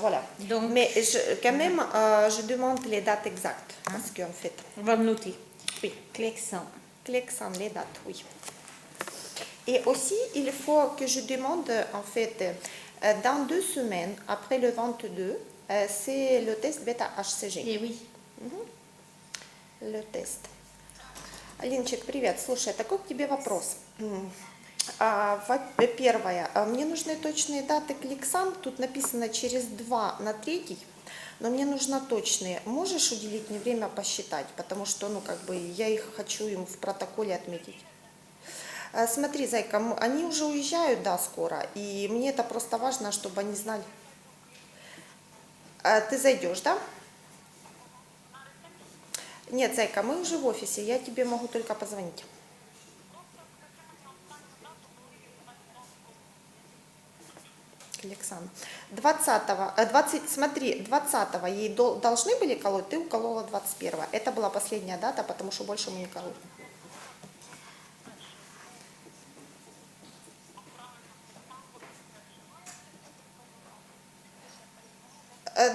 Voilà. Donc, mais quand même, je demande les dates exactes. Parce qu'en fait, on va le noter. oui, Clexan. Clexan, les dates, oui. Et aussi, il faut que je demande, en fait, dans 2 semaines, après le 22, c'est le test bêta-HCG. Et oui. Le тест. Алинчик, привет. Слушай, такой к тебе вопрос. Первое. Мне нужны точные даты Кликсан. Тут написано через 2 на 3. Но мне нужно точные. Можешь уделить мне время посчитать? Потому что, я их хочу им в протоколе отметить. Смотри, зайка, они уже уезжают, да, скоро. И мне это просто важно, чтобы они знали. Ты зайдешь, да? Нет, зайка, мы уже в офисе, я тебе могу только позвонить. Александр. 20-го ей должны были колоть, ты уколола 21-го. Это была последняя дата, потому что больше мы не кололи.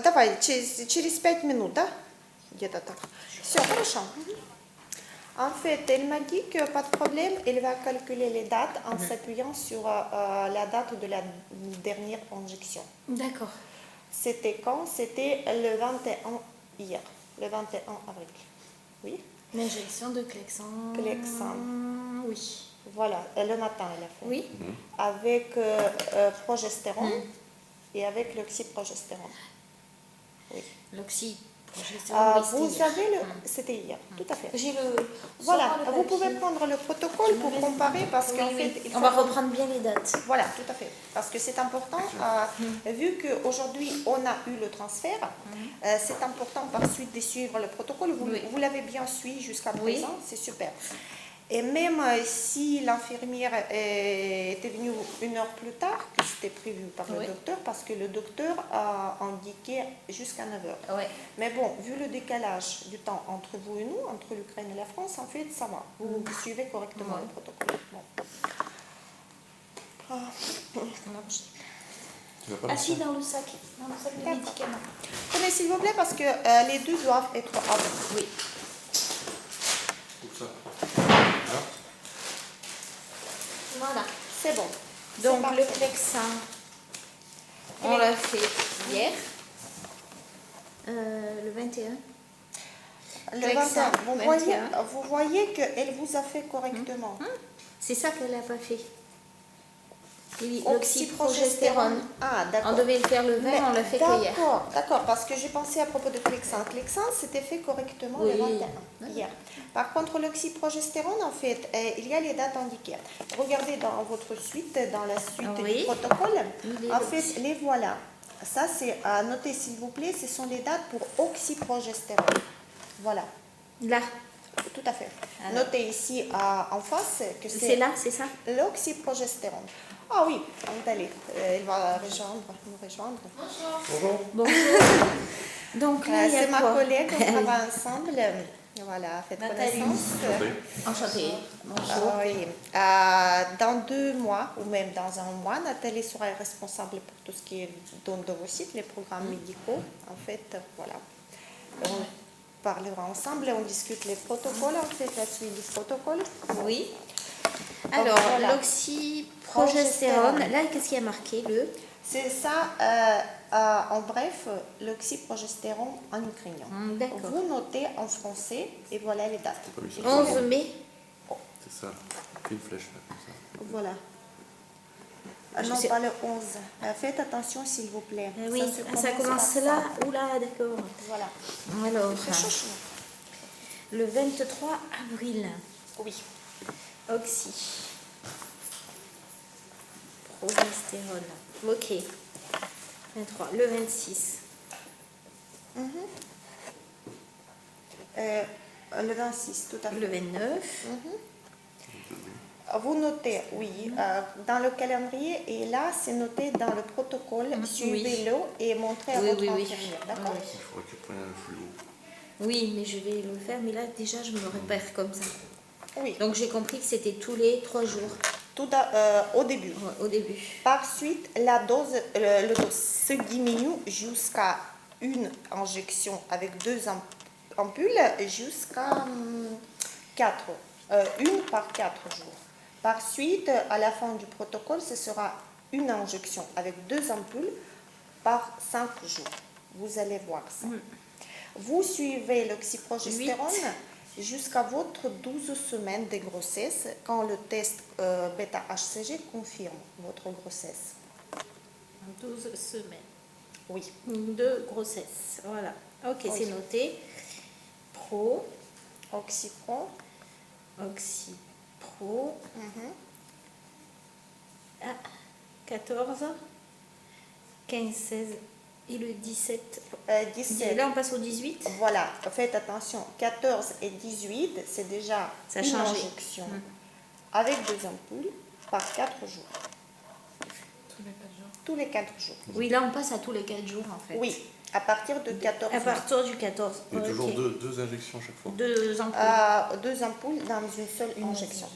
Давай, через 5 минут, да? Где-то так. Все, хорошо. En fait, elle m'a dit que pas de problème, elle va calculer les dates en s'appuyant sur la date de la dernière injection. D'accord. C'était quand? C'était le 21 hier, le 21 avril. Oui. L'injection de Clexan. Clexan. Oui. Voilà, le matin elle a fait. Oui. Avec progestérone et avec l'oxyprogestérone. Oui. L'oxyprogestérone. Vous avez le... C'était hier, tout à fait. J'ai le... Voilà, vous pouvez prendre le protocole pour comparer parce qu'en fait... On va reprendre bien les dates. Voilà, tout à fait. Parce que c'est important, vu qu'aujourd'hui on a eu le transfert, c'est important par suite de suivre le protocole. Vous l'avez bien suivi jusqu'à présent, c'est super. Et même si l'infirmière était venue 1 heure plus tard que c'était prévu par le docteur, parce que le docteur a indiqué jusqu'à 9 heures. Mais bon, vu le décalage du temps entre vous et nous, entre l'Ukraine et la France, en fait, ça va. Vous suivez correctement le protocole. Bon. Assis dans le sac de médicaments. Prenez s'il vous plaît parce que les deux doivent être à vous. Oui. Voilà, c'est bon. Donc le Clexan, on l'a fait hier, le 21. Le 21, vous voyez qu'elle vous a fait correctement. C'est ça qu'elle n'a pas fait. L'oxyprogestérone. Ah, d'accord. On devait le faire le 20, on l'a fait que hier. D'accord, parce que j'ai pensé à propos de Clexan. Clexan, c'était fait correctement le 21, hier. Par contre, l'oxyprogestérone, en fait, il y a les dates indiquées. Regardez dans votre suite, dans la suite du protocole. En fait, les voilà. Ça, c'est à noter, s'il vous plaît, ce sont les dates pour oxyprogestérone. Voilà. Là. Tout à fait. Alors. Notez ici en face que c'est là, c'est ça? L'oxyprogestérone. Ah oui, elle va nous rejoindre. Bonjour. Bonjour. Donc là, c'est ma collègue, on travaille ensemble. Voilà, faites connaissance. Enchantée. Bonjour. Oui. Dans 2 mois, ou même dans 1 mois, Nathalie sera responsable pour tout ce qui est dans vos sites, les programmes médicaux. En fait, voilà. On parlera ensemble et on discute les protocoles, en fait, la suite du protocole. Oui. Alors, voilà. L'oxyprogestérone, là, qu'est-ce qu'il y a marqué? C'est ça, en bref, l'oxyprogestérone en ukrainien. Vous notez en français et voilà les dates. 11 mai. C'est ça, une flèche là, comme ça. Voilà. Non, pas le 11. Faites attention, s'il vous plaît. Oui, ça commence là. Oula, d'accord. Voilà. Alors, le 23 avril. Oui. Oxy. Progestérone. Ok. 23. Le 26. Le 26, tout à fait. Le 29. Vous notez, oui, dans le calendrier, et là, c'est noté dans le protocole. Suivez-le et montrez à votre infirmière, d'accord? Il faudrait que tu prennes un fluo. Oui, mais je vais le faire, mais là, déjà, je me repère comme ça. Oui. Donc, j'ai compris que c'était tous les 3 jours. au début. Ouais, au début. Par suite, le dose se diminue jusqu'à une injection avec 2 ampoules jusqu'à 4, une par 4 jours. Par suite, à la fin du protocole, ce sera une injection avec 2 ampoules par 5 jours. Vous allez voir ça. Vous suivez l'oxyprogestérone jusqu'à votre 12 semaines de grossesse quand le test bêta-HCG confirme votre grossesse. 12 semaines Oui. de grossesse. Voilà. Ok, Oui. c'est noté. Pro, Oxypro. Oxypro. Mhm. Ah, 14, 15, 16 et le 17. 17. Là, on passe au 18. Voilà, faites attention. 14 et 18, c'est déjà Ça a une changé. injection avec 2 ampoules par 4 jours. Tous les 4 jours. Oui, là, on passe à tous les 4 jours, en fait. Oui, à partir de 14 À partir du 14. Il y a toujours Ok. deux injections à chaque fois. 2 ampoules. 2 ampoules dans une seule injection.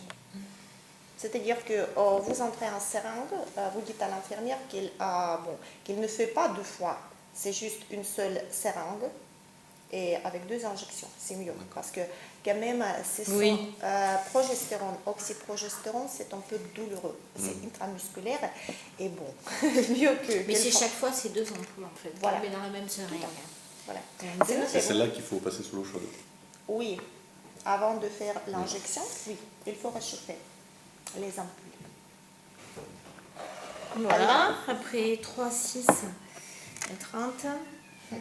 C'est-à-dire que vous entrez en seringue, vous dites à l'infirmière qu'il ne fait pas 2 fois, c'est juste une seule seringue et avec 2 injections, c'est mieux. Parce que quand même, progestérone, oxyprogestérone, c'est un peu douloureux, c'est intramusculaire et bon, mieux que... Mais c'est chaque fois, c'est 2 ampoules, en fait. Voilà. Mais dans la même seringue. Voilà. C'est celle-là qu'il faut passer sous l'eau chaude. Oui, avant de faire l'injection, oui, il faut réchauffer les ampoules. Voilà. Après 3, 6, 30. Mhm.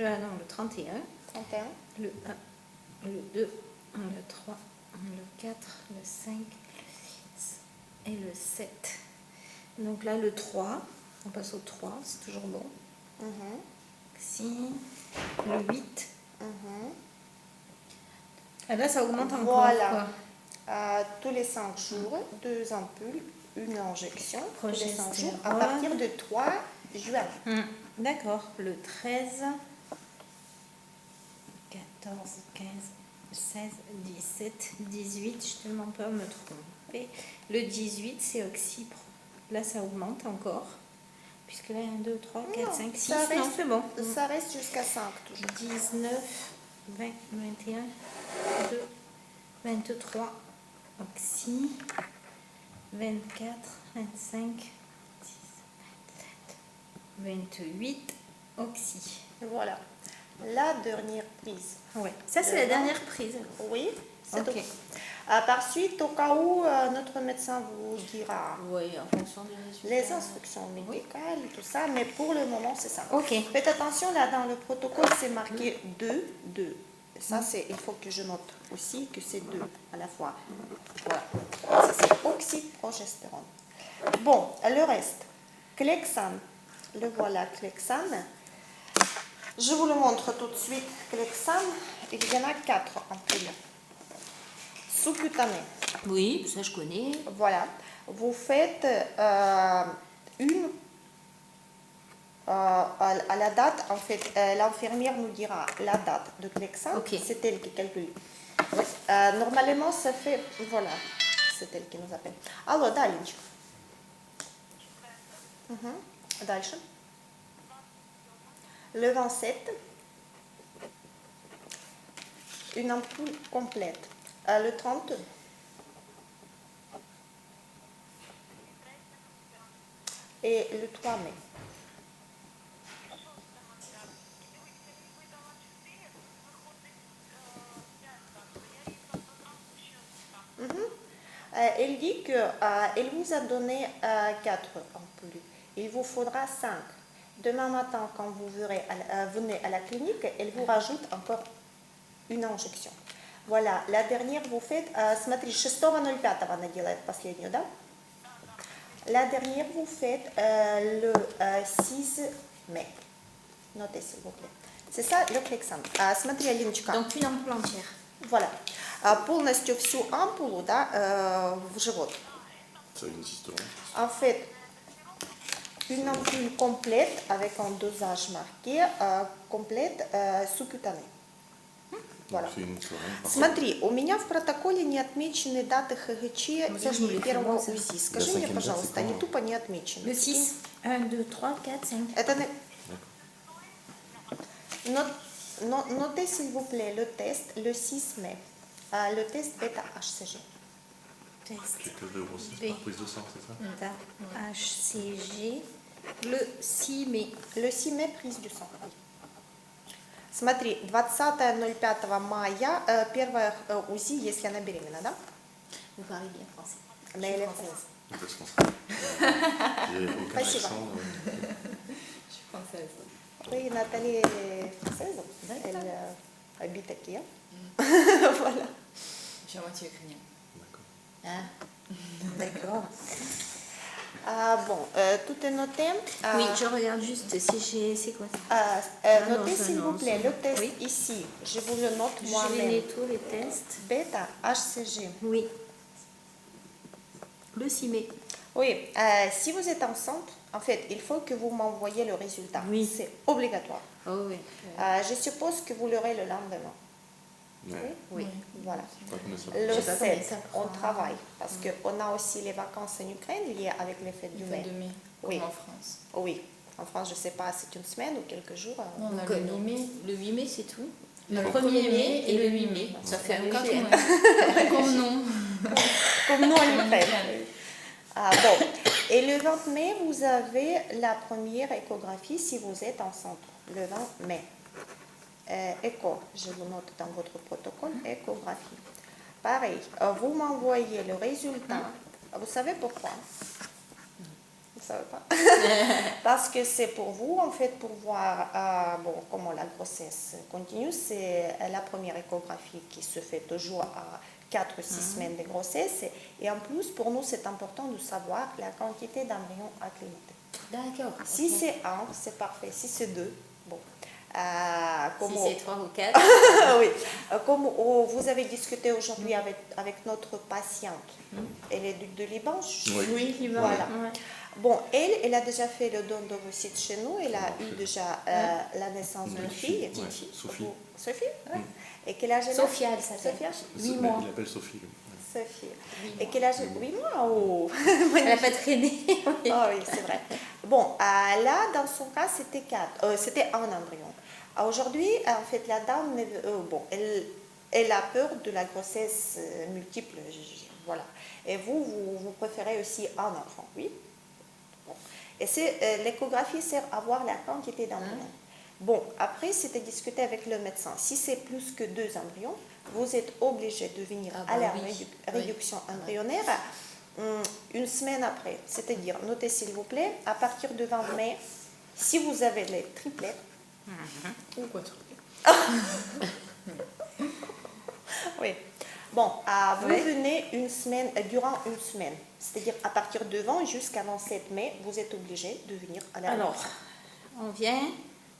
Ah non, le 31. 31. Le 1, le 2, le 3, le 4, le 5, le 6 et le 7. Donc là, le 3, on passe au 3, c'est toujours bon. Mhm. 6, le 8. Mhm. Ah là, ça augmente encore. Voilà. Quoi. Tous les 5 jours, 2 ampoules, une injection. Tous les 5 jours, à Progestérone. partir de 3 juin. D'accord. Le 13, 14, 15, 16, 17, 18. Je ne tellement pas me tromper. Le 18, c'est Oxypro. Là, ça augmente encore. Puisque là, 1, 2, 3, 4, 5, 6. Ça Non, reste, c'est bon. ça reste jusqu'à 5 toujours. 19, 20, 21, 22, 23, Oxy, 24, 25, 26, 27, 28, Oxy. Voilà. La dernière prise. Ouais. Ça, c'est la dernière prise. Oui, c'est Ok. tout. Par suite, au cas où notre médecin vous dira Oui, en fonction des résultats. les instructions médicales et tout ça, mais pour le moment, c'est ça. Ok. Faites attention, là, dans le protocole, c'est marqué 2, 2. Ça, il faut que je note aussi que c'est 2 à la fois. Voilà. Ça, c'est oxyprogestérone. Bon, le reste. Clexane. Le voilà, Clexane. Je vous le montre tout de suite. Clexane, il y en a 4 ampoules. Sous-cutané. Oui, ça je connais. Voilà. Vous faites une à la date, en fait, l'infirmière nous dira la date de Clexane. Ok. C'est elle qui calcule. Normalement, ça fait... Voilà. C'est elle qui nous appelle. Алло, да, Леночка. Дальше. Le 27, une ampoule complète. Le 30, et le 3 mai. Elle dit qu'elle vous a donné 4 ampoules. Il vous faudra 5. Demain matin, quand vous venez à la clinique, elle vous rajoute encore une injection. Voilà, la dernière vous faites, смотри, 6.05 она делает последнюю, да? La dernière vous faites le 6 mai. Notez s'il vous plaît. C'est ça le Clexane. Смотри, Алиночка. Donc une ampoule entière. Voilà. Полностью всю ампулу, да, в живот. Ça insiste long. En fait, une ampoule complète avec un dosage marqué, complète sous-cutanée. Voilà. C'est une сторона. Смотри, у меня в протоколе не отмечены даты ХГЧ ça, je me и l'ai fait, первого moi, ça. УЗИ. Скажи мне, cinquième date, пожалуйста, c'est они quand? тупо не отмечены. Le 6. 1, 2, 3, 4, 5. Это notez s'il vous plaît le test le 6 mai. Le test bêta-HCG. Test C'est test de grossesse B. par prise de sang, c'est ça? bêta HCG le 6 mai. Le 6 mai, prise du sang. Oui. Смотри, 20.05 мая первое УЗИ, если она беременна, да? Vous parlez bien français. Mais elle est française. Parce qu'on Il n'y a aucun Спасибо. accent. Je suis française. Oui, Nathalie est française. D'accord. Elle habite à Kiev. Voilà. Je suis à moitié ukrainienne. D'accord. Ah, d'accord. Bon, tout est noté. Oui, je regarde juste si j'ai. C'est quoi ça Notez ça, s'il non, vous plaît le test oui. ici. Je vous le note Je les moi-même. nettoie les tests. Bêta HCG. Oui. Le 6 mai. Oui, si vous êtes enceinte, en fait, il faut que vous m'envoyiez le résultat. Oui. C'est obligatoire. Oh oui. Je suppose que vous l'aurez le lendemain. Ouais. Oui. Voilà. Pas combien ça Le sais pas combien 7, ça on prend. travaille parce qu'on a aussi les vacances en Ukraine liées avec les fêtes du Le mai. 22 mai, Oui. comme en France. Oui, en France, je ne sais pas, c'est une semaine ou quelques jours. Non, on a Donc, le 8 mai. Le 8 mai, c'est tout. Le Le 1er mai et le 8 mai. Ça fait un Quatre léger. mois. Comme non. Comme nous en Ukraine. Ukraine. Bon. Et le 20 mai, vous avez la première échographie si vous êtes enceinte. Le 20 mai. Écho, je vous note dans votre protocole, échographie. Pareil, vous m'envoyez le résultat. Vous savez pourquoi? Vous ne savez pas? Parce que c'est pour vous, en fait, pour voir bon, comment la grossesse continue. C'est la première échographie qui se fait toujours à 4-6 semaines de grossesse. Et en plus, pour nous, c'est important de savoir la quantité d'embryons acclimatés. D'accord. Si ok. c'est 1, c'est parfait. Si c'est 2, bon. Si c'est 3 ou 4. Oui, comme vous avez discuté aujourd'hui avec notre patiente, elle est de Liban. Oui. Liban. Voilà. Ouais. Bon, elle a déjà fait le don d'ovocytes chez nous. Elle a eu déjà la naissance d'une fille. Ouais, Sophie. Sophie ouais. Et quel âge elle a? Sophia, elle s'appelle. Sophia 8 mois. Il l'appelle Sophie. lui. Sophie. Et quel âge? 8 mois oh. Elle n'a pas traîné. Oui. Ah oui, c'est vrai. Bon, là, dans son cas, c'était 4. C'était un embryon. Aujourd'hui, en fait, la dame, bon, elle a peur de la grossesse multiple. Voilà. Et vous préférez aussi un enfant, oui? Bon. Et l'échographie sert à voir la quantité d'embryons. Bon, après, c'était discuté avec le médecin. Si c'est plus que 2 embryons, vous êtes obligé de venir Ah à bah la oui. réduction embryonnaire une semaine après. C'est-à-dire, notez s'il vous plaît, à partir du 20 mai, si vous avez les triplets, Ou quoi trop. oui. Bon, vous Ouais. venez durant une semaine. C'est-à-dire, à partir de 20 jusqu'à 27 mai, vous êtes obligé de venir à la Alors, réduction. on vient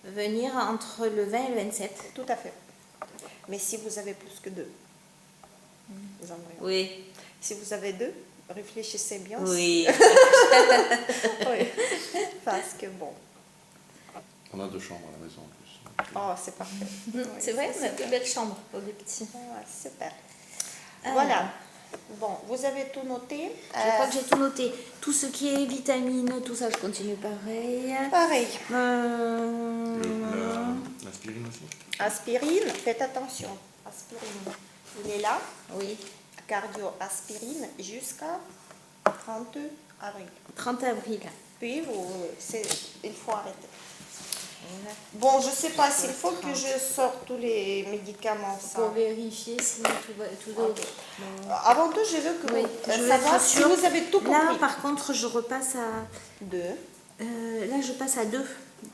venir entre le 20 et le 27. Tout à fait. Mais si vous avez plus que 2 embryons. Oui. Si vous avez 2, réfléchissez bien. Oui. Oui. Parce que bon, On a 2 chambres à la maison en plus. oh, c'est parfait. Oui, C'est vrai, c'est on a super. une belle chambre pour les petits. Ouais, super. Ah. Voilà. Bon, vous avez tout noté. Je crois que j'ai tout noté. Tout ce qui est vitamines, tout ça, je continue pareil. Pareil. L'aspirine aussi? Aspirine, faites attention. Aspirine. Il est là. Oui. Cardio-aspirine jusqu'à 30 avril. 30 avril. Puis, il faut arrêter. Bon, je ne sais pas s'il faut que je sorte tous les médicaments. Ça. Pour vérifier si tout va tout Ok. ok. Avant tout, je veux que Oui, vous je veux savoir être si sûre. vous avez tout compris. Là, par contre, je repasse à. 2. Là, je passe à 2.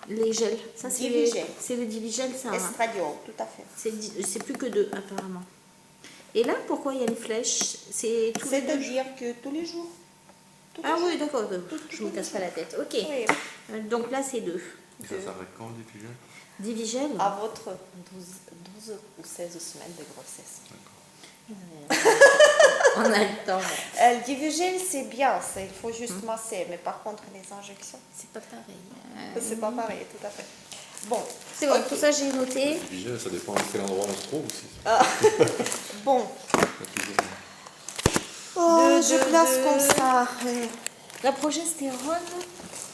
Les gels. Ça, c'est Divigel. c'est le Divigel, ça. Hein. Estradiol, tout à fait. C'est plus que 2, apparemment. Et là, pourquoi il y a une flèche? C'est tous les 2 jours. C'est-à-dire que tous les jours. Tous les Ah jours. oui, d'accord. Je ne me casse pas la tête. Ok. Oui. Donc là, c'est 2. Et ça s'arrête quand le diffugé? Divigel. À votre 12 ou 16 semaines de grossesse. On a le temps. Le Divigel, c'est bien, ça, il faut juste masser. Mais par contre, les injections, C'est pas pareil. c'est pas pareil, tout à fait. Bon, C'est bon, ok. tout ça j'ai noté. Le vigel, ça dépend de quel endroit on se trouve aussi. Bon, Pas toujours. je place comme ça. La progestérone,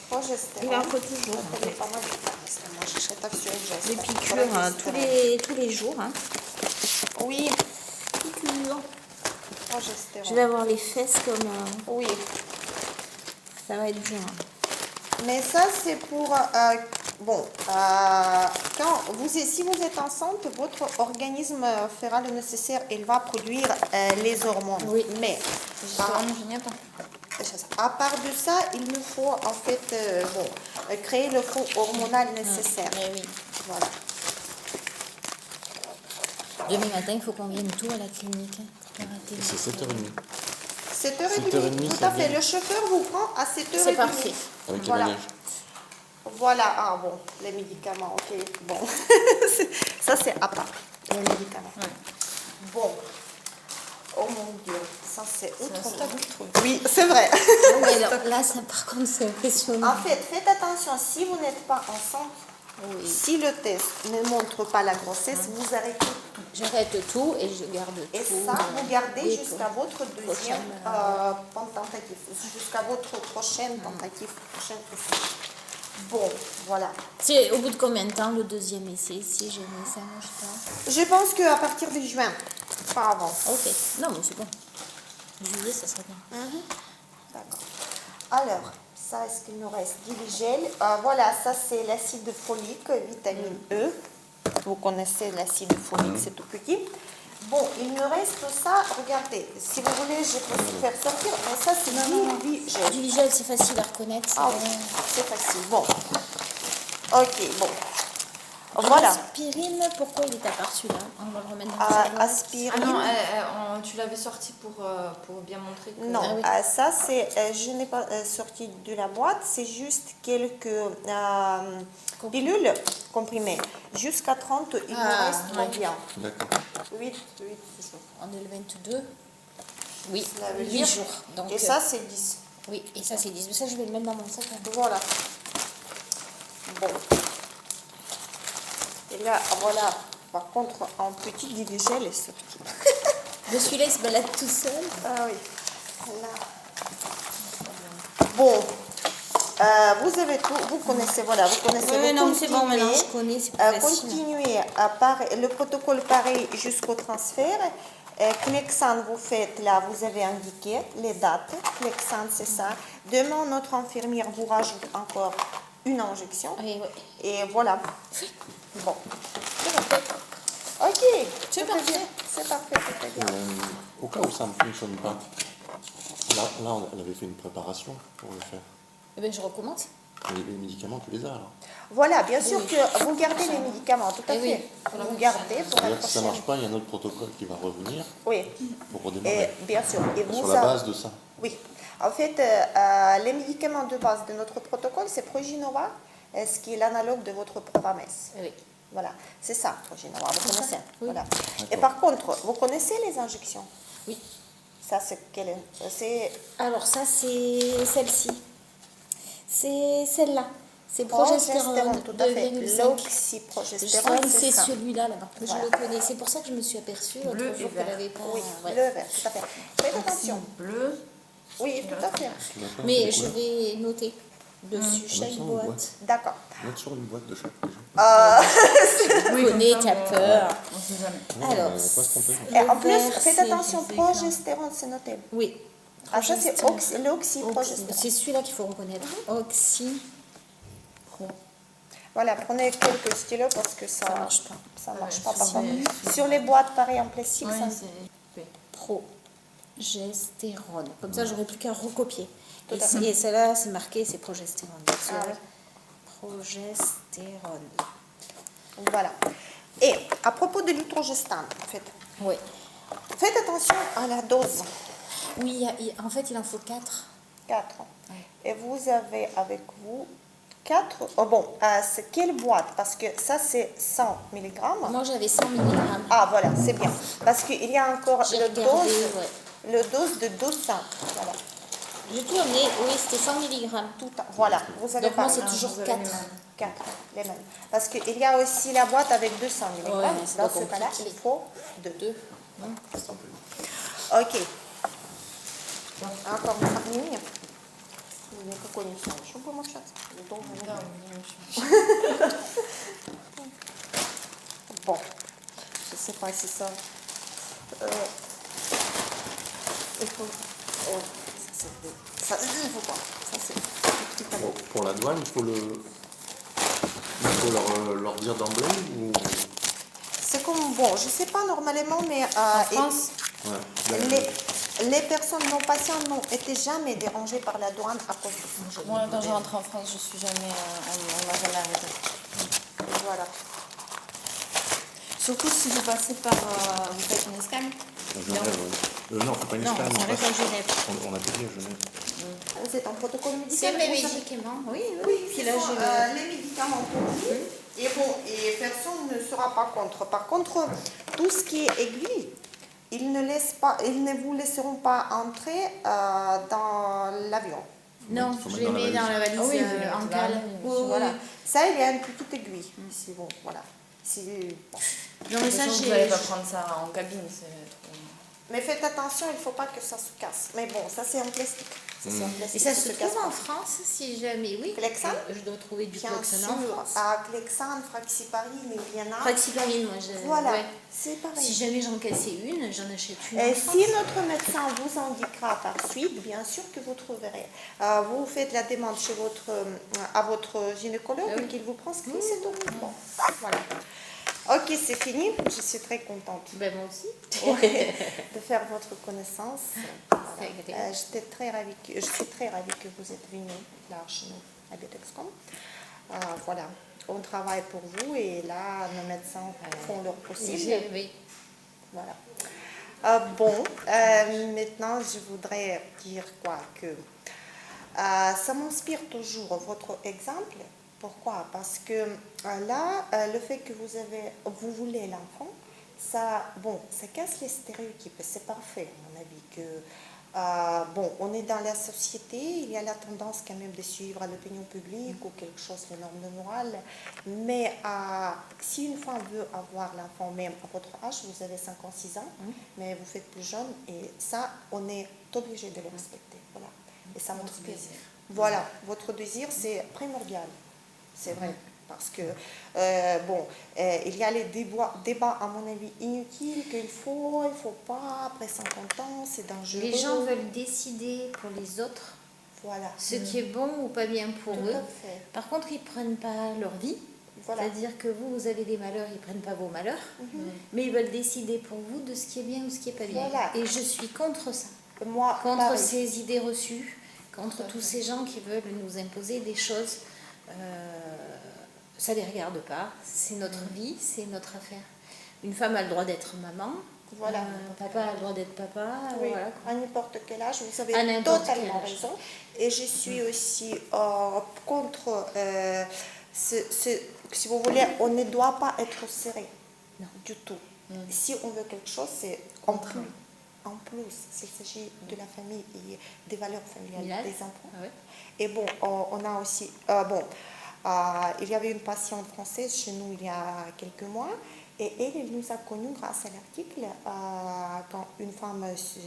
Progestérone. il en faut toujours. Ça fait pas mal de temps, parce que moi, je serais pas sur une geste. Les piqûres hein, tous les jours. Hein. Oui, Piqûres. Je progestérone. vais avoir les fesses comme... Oui, ça va être dur. mais ça, c'est pour... si vous êtes enceinte, votre organisme fera le nécessaire. Il va produire les hormones. Oui. Mais, Vraiment, je n'y ai pas. à part de ça, il nous faut en fait créer le fond hormonal nécessaire. Eh oui. Voilà. Demain matin, il faut qu'on vienne tout à la clinique. Hein, pour arrêter. Et c'est 7h30. 7h30, 7h30, tout ça à fait. vient. Le chauffeur vous prend à 7h30. C'est parfait. Avec Voilà. les bagages. Voilà, ah bon, les médicaments, ok, bon. Ça, c'est à part, les médicaments. Bon. Oh mon Dieu, ça, c'est autre chose. Oui, c'est vrai. Ah ouais, là, ça, par contre, c'est impressionnant. En fait, faites attention, si vous n'êtes pas enceinte, si le test ne montre pas la grossesse, vous arrêtez tout. J'arrête tout et je garde tout. Et ça, vous gardez Et jusqu'à tout. votre deuxième tentative, jusqu'à votre prochaine tentative, prochaine essai. Bon, voilà. C'est au bout de combien de temps le deuxième essai si jamais ça marche pas? Je pense qu'à partir de juin, pas avant. Ok. Non, mais c'est bon. Juillet, ça serait bien. D'accord. Alors, ça, est-ce qu'il nous reste Divigel. Voilà, ça c'est l'acide folique, vitamine E. Vous connaissez l'acide folique, c'est tout petit. Bon, il me reste ça. Regardez, si vous voulez, je peux vous faire sortir. Mais ça, c'est Divigel. Du gel, c'est facile à reconnaître. Ah oui, c'est facile. Bon. Ok, bon. Voilà. Aspirine, pourquoi il est apparu celui-là? On va le remettre dans le Ah, salon. aspirine. Ah non, tu l'avais sorti pour bien montrer que... Non, Ah oui. ça c'est, je n'ai pas sorti de la boîte, c'est juste quelques pilules comprimées. Jusqu'à 30, il me reste ouais. bien. D'accord. 8, c'est ça. On est le 22. Oui, Cela veut 8 dire- jours. Donc, Et ça c'est 10. oui, et ça c'est 10. Mais ça, je vais le mettre dans mon sac. Voilà. Bon. Et là, voilà. Par contre, en petit Divigel est sorti. De celui-là, il se balade tout seul. Ah oui. Là. Bon. Vous avez tout, vous connaissez, voilà, vous connaissez. Oui, vous non, c'est bon, continuez, maintenant, je connais, c'est plus facile. continuez le protocole pareil jusqu'au transfert. Clexane, vous faites là, vous avez indiqué les dates. Clexane, c'est ça. Demain, notre infirmière vous rajoute encore une injection. Oui, oui. Et voilà. Bon. C'est parfait. Ok. C'est tout est parfait. bien. C'est parfait, tout est bien. Au cas où ça ne fonctionne pas, là, elle avait fait une préparation pour le faire. Eh bien, je recommence. Les médicaments, tu les as alors. Voilà, bien sûr que vous gardez les médicaments, tout à Eh oui. fait. Vous gardez pour la C'est-à-dire que si ça ne prochaine. marche pas, il y a un autre protocole qui va revenir Oui, pour et redémarrer. bien sûr. Et Sur vous la a- base de ça. Oui. En fait, les médicaments de base de notre protocole, c'est Proginova, ce qui est l'analogue de votre Provamès. Oui. Voilà, c'est ça, Proginova, vous C'est ça, connaissez. oui. Voilà. Et par contre, vous connaissez les injections? Oui. Ça, c'est quelle? C'est Alors, ça, c'est celle-ci. C'est celle-là. C'est progestérone tout à fait. 2,5. L'oxyprogestérone, C'est ça. celui-là, là-bas. Voilà. Je le connais. C'est pour ça que je me suis aperçue l'autre Bleu jour et qu'elle vert. avait pas. Oui, ouais. le vert, tout à fait. Faites attention. Bleu. Oui, tout à fait. Tu l'as pas, Mais c'est je quoi vais noter dessus chaque sur une boîte. boîte. D'accord. Note sur une boîte de chaque déjà. Oui, connais, t'as peur. On sait jamais. Non, Alors, on va pas se tromper. Et en Le plus, vert, faites c'est- attention, progestérone, c'est noté. Oui. Ah, ça, c'est Progestérone. l'oxyprogestérone. C'est celui-là qu'il faut reconnaître. Oxy. Voilà, prenez quelques stylos parce que ça Ça marche pas. Ça marche Ouais, pas. Par c'est- contre. Sur les boîtes, pareil, en plastique, Oui, ça... c'est... Progestérone. Comme ça, j'aurais plus qu'à recopier. Tout Et, à fait. et celle-là, c'est marqué, c'est progestérone. Donc, Ah celle-là, oui. progestérone. Voilà. Et à propos de l'hydrogestane, en fait, Oui. faites attention à la dose. Oui, en fait, il en faut 4. 4. Et vous avez avec vous 4. Oh bon, c'est quelle boîte? Parce que ça, c'est 100 mg. Moi, j'avais 100 mg. Ah, voilà, c'est bien. Parce qu'il y a encore J'ai le regardé, dose, ouais. le dose de 200. Voilà. J'ai tout amené, oui, c'était 100 mg. Voilà, vous avez Donc moi, pas c'est un, toujours vous avez 4. les mêmes. 4, les mêmes. Parce qu'il y a aussi la boîte avec 200 mg. Ouais, mais c'est Dans pas ce cas-là, compliqué. il faut 2. 2. Ok. Encore une famille. Il y a какой не знаю, что будем общаться? Долго не Да, будем. у меня еще. Bon, je sais pas si ça. Il faut. Oh, ça c'est. Ça, il faut pas. Ça c'est un petit cadeau. Pour la douane, il faut leur dire d'emblée ou... C'est comme bon, je sais pas normalement, mais En France, Ouais. les personnes non patientes n'ont été jamais dérangées par la douane à cause de ça. Moi, quand je rentre en France, je suis jamais. On m'a jamais arrêté. Voilà. Surtout si vous passez par. Vous faites une escale. Genève, ouais. Non, c'est pas une non, escale, on s'arrête à Genève. on a payé à Genève. C'est un protocole C'est médical. mes vous savez. médicaments, oui, oui. Oui, Puis ce là, sont, j'ai le... les médicaments pour vous. Et bon, et personne ne sera pas contre. Par contre, tout ce qui est aiguille, ils ne vous laisseront pas entrer dans l'avion. Non, faut je mettre les dans la mets dans la valise Ah oui, vous les en mettez cale. là. Oui, Voilà. oui. Ça, il y a une petite aiguille. C'est bon, voilà. Bon. Non, mais ça, Vous n'allez j'ai... pas prendre ça en cabine, c'est trop. Mais faites attention, il ne faut pas que ça se casse. Mais bon, ça c'est en plastique. Ça, c'est en Et plastique, ça se casse trouve pas. en France, si jamais, oui. Clexane Je dois trouver du Bien Clexane sûr, en France. à Clexane, Fraxiparine, il y en a. Fraxiparine, moi, je... Voilà, ouais. c'est pareil. Si jamais j'en cassais une, j'en achète une Et en France. si notre médecin vous indiquera par suite, bien sûr que vous trouverez. Vous faites la demande chez à votre gynécologue Ah oui. qu'il vous prescrit, c'est tout. Bon, voilà. Ok, c'est fini. Je suis très contente Ben, moi aussi. de faire votre connaissance. C'est agréable. Je suis très ravie que vous êtes venu là chez nous à Betexcom. Voilà, on travaille pour vous et là, nos médecins font leur possible. Oui. Voilà. Maintenant, je voudrais dire quoi que ça m'inspire toujours votre exemple. Pourquoi? Parce que là, le fait que vous voulez l'enfant, ça casse les stéréotypes. C'est parfait, à mon avis. On est dans la société, il y a la tendance quand même de suivre l'opinion publique ou quelque chose, les normes de morale. Mais si une femme veut avoir l'enfant, même à votre âge, vous avez 56 ans, mais vous faites plus jeune, et ça, on est obligé de le respecter. Voilà. Et ça montre plaisir. Voilà, votre désir, c'est primordial. C'est vrai. Parce que, il y a les débats, à mon avis, inutiles, qu'il faut, il ne faut pas, après 50 ans, c'est dangereux. Les gens veulent décider pour les autres Voilà. ce qui est bon ou pas bien pour Tout eux. à fait. Par contre, ils ne prennent pas leur vie. Voilà. C'est-à-dire que vous avez des malheurs, ils ne prennent pas vos malheurs. Mais ils veulent décider pour vous de ce qui est bien ou ce qui n'est pas bien. Voilà. Et je suis contre ça. Moi, Contre pareil. ces idées reçues, contre tous ces gens qui veulent nous imposer des choses. Ça ne les regarde pas, c'est notre vie, c'est notre affaire. Une femme a le droit d'être maman, Voilà. papa a le droit d'être papa, Oui, voilà. à n'importe quel âge, vous À avez n'importe quel totalement âge. raison. Et je suis aussi contre, si vous voulez, on ne doit pas être serré. Non. Du tout. Si on veut quelque chose, c'est en plus. En plus, s'il s'agit de la famille et des valeurs familiales des enfants. Ah ouais. Et bon, on a aussi... il y avait une patiente française chez nous il y a quelques mois et elle nous a connus grâce à l'article quand une femme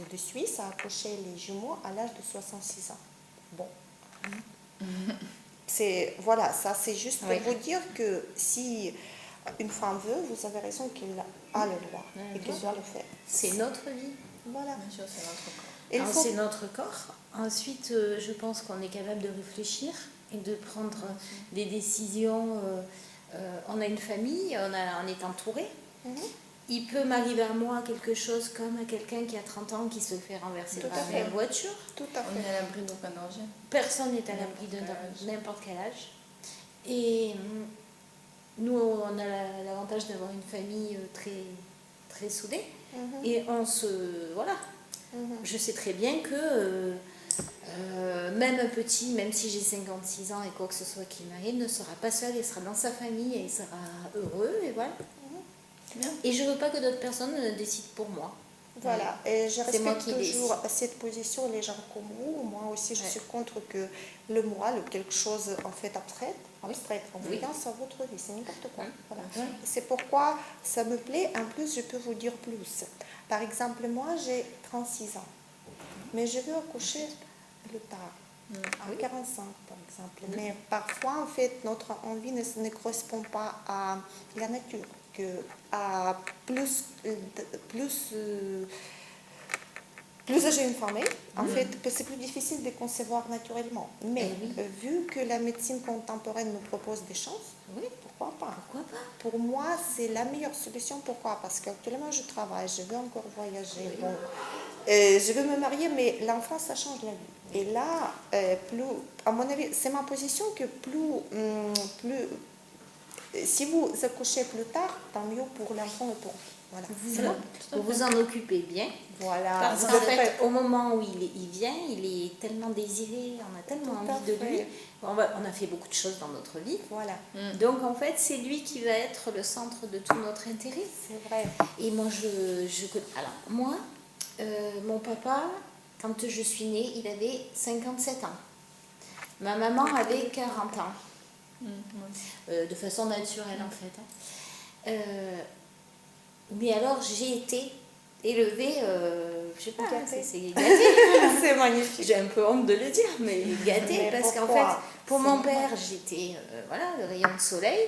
de Suisse a accouché les jumeaux à l'âge de 66 ans. Bon. Voilà, ça c'est juste pour vous dire que si une femme veut, vous avez raison qu'elle a le droit et qu'elle doit le faire. C'est notre vie. Voilà. Bien sûr, c'est notre corps. Il Alors, faut- c'est notre corps. Ensuite, je pense qu'on est capable de réfléchir et de prendre des décisions. On a une famille, on est entouré. Mhm. Il peut m'arriver à moi quelque chose comme à quelqu'un qui a 30 ans qui se fait renverser Tout à par fait. une voiture. Tout à On est fait. à l'abri d'aucun danger. Personne n'est à l'abri de n'importe quel âge. Et nous, on a l'avantage d'avoir une famille très, très soudée. Mhm. Et on se... Voilà. Mhm. Je sais très bien que même un petit, même si j'ai 56 ans et quoi que ce soit qui m'arrive, ne sera pas seul, il sera dans sa famille et il sera heureux. Et voilà. Bien. Et je ne veux pas que d'autres personnes décident pour moi. Voilà, et je C'est moi respecte qui toujours cette position, les gens comme vous. Moi aussi, je suis contre que le moral ou quelque chose en fait abstrait, en voyance à votre vie, c'est n'importe quoi. Voilà. C'est pourquoi ça me plaît. En plus, je peux vous dire plus. Par exemple, moi, j'ai 36 ans, mais je veux accoucher plus tard. À 45 par exemple. Mais parfois, en fait, notre envie ne correspond pas à la nature, à plus j'ai une famille, en fait, c'est plus difficile de concevoir naturellement. Mais vu que la médecine contemporaine nous propose des chances, pourquoi pas? Pour moi, c'est la meilleure solution. Pourquoi? Parce qu'actuellement, je travaille, je veux encore voyager. Bon, je veux me marier, mais l'enfant, ça change la vie. Et là, à mon avis, c'est ma position que si vous accouchez plus tard, tant mieux pour l'enfant et pour vous. Voilà. Vous vous en occupez bien. Voilà. Parce qu'en fait, au moment où il vient, il est tellement désiré, on a tellement Tout à envie de lui. fait. On a fait beaucoup de choses dans notre vie. Voilà. Donc en fait, c'est lui qui va être le centre de tout notre intérêt. C'est vrai. Et moi, alors, moi, mon papa, quand je suis née, il avait 57 ans. Ma maman avait 40 ans. De façon naturelle, en fait. Mais alors, j'ai été élevée, je sais pas, Gâtée. c'est gâtée. C'est magnifique. J'ai un peu honte de le dire, mais gâtée, Mais parce qu'en pourquoi? fait, pour C'est mon normal. père, j'étais le rayon de soleil.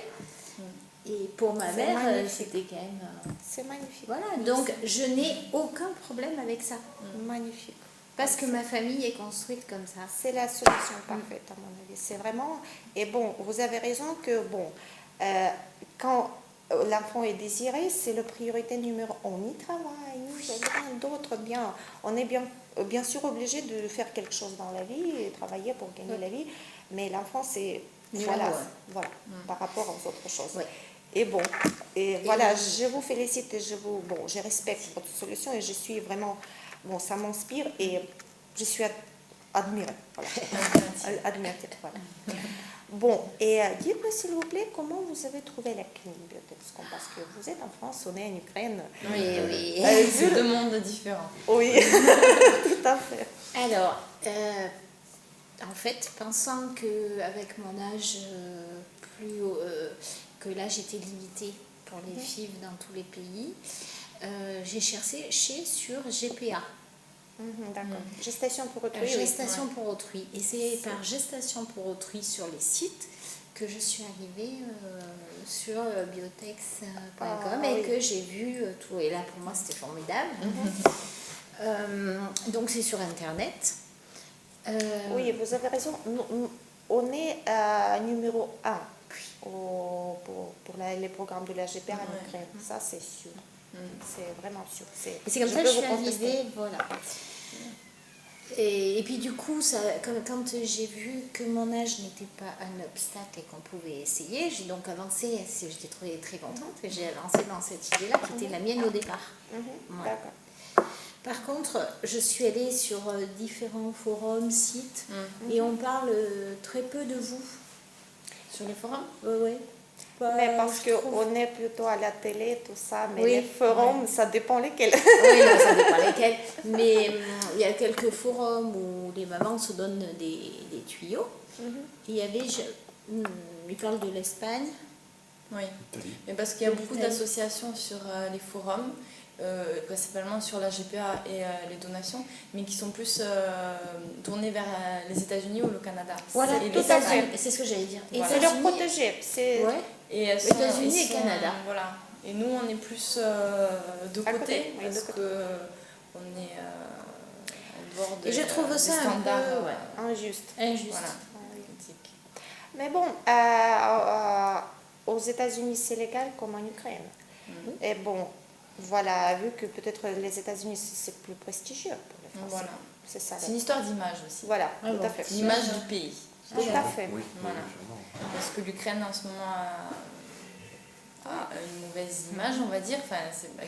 Et pour ma C'est mère, magnifique. c'était quand même... C'est magnifique. Voilà, donc je n'ai aucun problème avec ça. Magnifique. Parce que ma famille est construite comme ça. C'est la solution parfaite, à mon avis. C'est vraiment... Et bon, vous avez raison que, bon, quand l'enfant est désiré, c'est la priorité numéro 1. On y travaille, il y a rien d'autre. Bien, on est bien sûr obligé de faire quelque chose dans la vie, et travailler pour gagner la vie, mais l'enfant, c'est... Voilà, par rapport aux autres choses. Ouais. Et bon, voilà, je vous félicite et je respecte votre solution et je suis vraiment, ça m'inspire et je suis admirée. Voilà. Admirative, voilà. Bon, et dites-moi s'il vous plaît, comment vous avez trouvé la clinique Biotexcom? Parce que vous êtes en France, on est en Ukraine. Oui. C'est deux mondes différents. Oui, tout à fait. Alors, en fait, pensant qu'avec mon âge, que l'âge était limité pour les FIV dans tous les pays, j'ai cherché sur GPA. D'accord. Gestation pour autrui. Gestation pour autrui. Et c'est par gestation pour autrui sur les sites que je suis arrivée sur biotex.com et que j'ai vu tout. Et là, pour moi, c'était formidable. Donc, c'est sur Internet. Oui, vous avez raison. On est numéro 1 pour les programmes de la GPA en Ukraine. Ça, c'est sûr. C'est vraiment sûr. Et c'est comme ça que je suis arrivée, voilà. Et puis du coup, quand j'ai vu que mon âge n'était pas un obstacle et qu'on pouvait essayer, j'ai donc avancé, j'étais très contente, et j'ai avancé dans cette idée-là qui était la mienne au départ. Voilà. D'accord. Par contre, je suis allée sur différents forums, sites, et on parle très peu de vous. Sur les forums? Oui. Mais parce qu'on est plutôt à la télé, tout ça, mais les forums, ça dépend lesquels. Oui, non, ça dépend lesquels. Mais il y a quelques forums où les mamans se donnent des tuyaux. Il y avait, ils parlent de l'Espagne. Oui, mais parce qu'il y a beaucoup d'associations sur les forums, principalement sur la GPA et les donations, mais qui sont plus tournées vers les États-Unis ou le Canada. Voilà, tout à fait. C'est ce que j'allais dire. Et c'est leur protéger. Ouais. Et États-Unis et Canada. Voilà. Et nous, on est plus de côté, parce qu'on est en dehors de je trouve ça standards un peu injuste. Voilà. Mais bon, aux États-Unis, c'est légal comme en Ukraine. Et bon, voilà, vu que peut-être les États-Unis, c'est plus prestigieux pour les Français. Voilà. C'est ça. C'est une histoire d'image aussi. Voilà, tout à fait. L'image du pays. Tout à fait. Oui, Voilà. sûrement. Parce que l'Ukraine en ce moment a une mauvaise image, on va dire,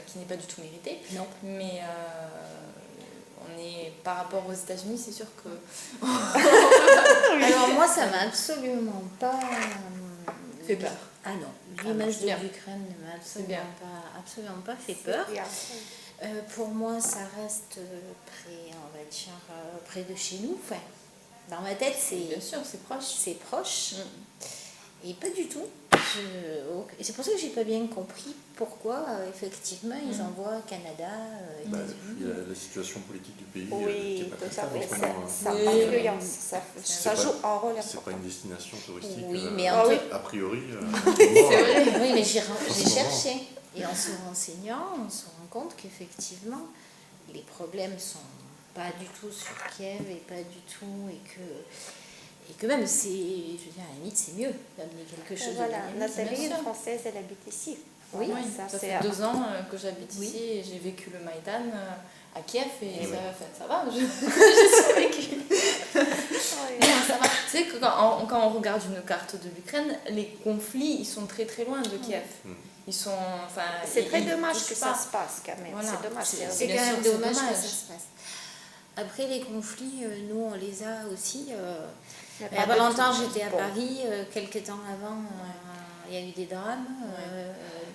qui n'est pas du tout méritée. Non. Mais on est, par rapport aux États-Unis, c'est sûr que... Alors moi, ça m'a absolument pas fait peur. Ah non, l'image de l'Ukraine ne m'a absolument pas fait peur. Pour moi, ça reste près, on va dire, près de chez nous. Enfin, dans ma tête, Bien sûr, c'est proche. c'est proche. Et pas du tout. Et c'est pour ça que j'ai pas bien compris pourquoi, effectivement, ils envoient Canada, Bah, États-Unis. il y a la situation politique du pays qui Oui, est pas tout très à stable en fait. ce moment, hein. Ça Oui. influence, ça C'est joue pas- un rôle C'est pas important. une destination touristique. Oui, euh, mais Ah oui. a priori. C'est vrai. Oui, mais j'ai ce moment. cherché. Et en se renseignant, on se rend compte qu'effectivement, les problèmes sont pas du tout sur Kiev et pas du tout, et que même, c'est, je veux dire, à la limite, c'est mieux d'amener quelque chose Voilà, de dynamique. Nathalie bien est sûr. française, elle habite ici. Oui, Oui, ça c'est fait 2 ans que j'habite Oui. ici et j'ai vécu le Maïdan à Kiev et Oui. ça va, j'ai survécu. Oui. Non, ça va. Tu sais que quand on regarde une carte de l'Ukraine, les conflits, ils sont très très loin de Kiev. Ils sont, enfin, C'est très ils dommage touchent que pas. ça se passe quand même. Voilà. C'est dommage. C'est Bien quand sûr, même c'est dommage que dommage. ça se passe. Après, les conflits, nous, on les a aussi. Mais Il n'y a pas de longtemps, tout. j'étais à Bon. Paris. Quelques temps avant, il y a eu des drames.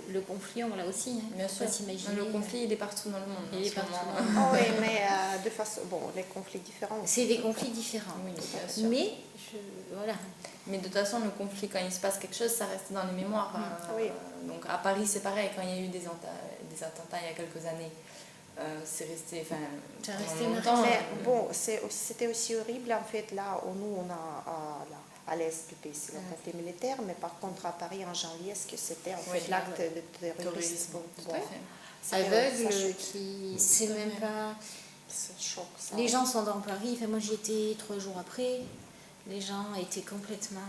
Le conflit, on l'a aussi. Hein. Bien Faut sûr. pas s'imaginer. Le conflit, il est partout dans le monde. Il en est ce partout moment. dans le monde. Ah oui, mais de façon. Bon, les conflits différents. C'est des conflits différents. Oui, bien sûr. Mais, voilà. Mais de toute façon, le conflit, quand il se passe quelque chose, ça reste dans les mémoires. Oui. Donc à Paris, c'est pareil. Quand il y a eu des attentats il y a quelques années, c'est resté. Enfin, C'est pendant resté longtemps. Mais bon, c'était aussi horrible en fait là où nous on a à l'est du pays, c'est le conflit militaire, mais par contre à Paris en janvier, est-ce que c'était en Oui, fait l'acte de terrorisme? Terrorisme, tout à fait. Aveugle, Ça choque. qui c'est même pas. Ça choque, ça. Les gens sont dans Paris. Enfin, moi, j'y étais 3 jours après. Les gens étaient complètement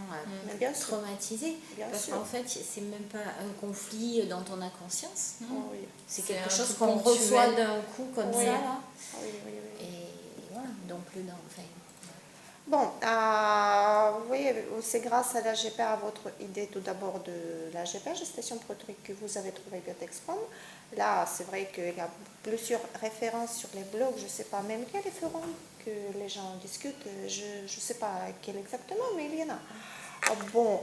Mais bien sûr. traumatisés. Bien Parce sûr. qu'en fait, c'est même pas un conflit dont on a conscience. Ah oui. C'est C'est quelque un chose truc qu'on ponctuel. reçoit d'un coup comme Oui. ça, là. Ah oui, oui, oui. Et voilà, donc le dans. Enfin, Bon, oui, c'est grâce à la GPA, à votre idée tout d'abord de la GPA, gestation produit, que vous avez trouvé Biotexcom. Là, c'est vrai qu'il y a plusieurs références sur les blogs, je ne sais pas même quel est le forum que les gens discutent, je ne sais pas quel exactement, mais il y en a. Bon,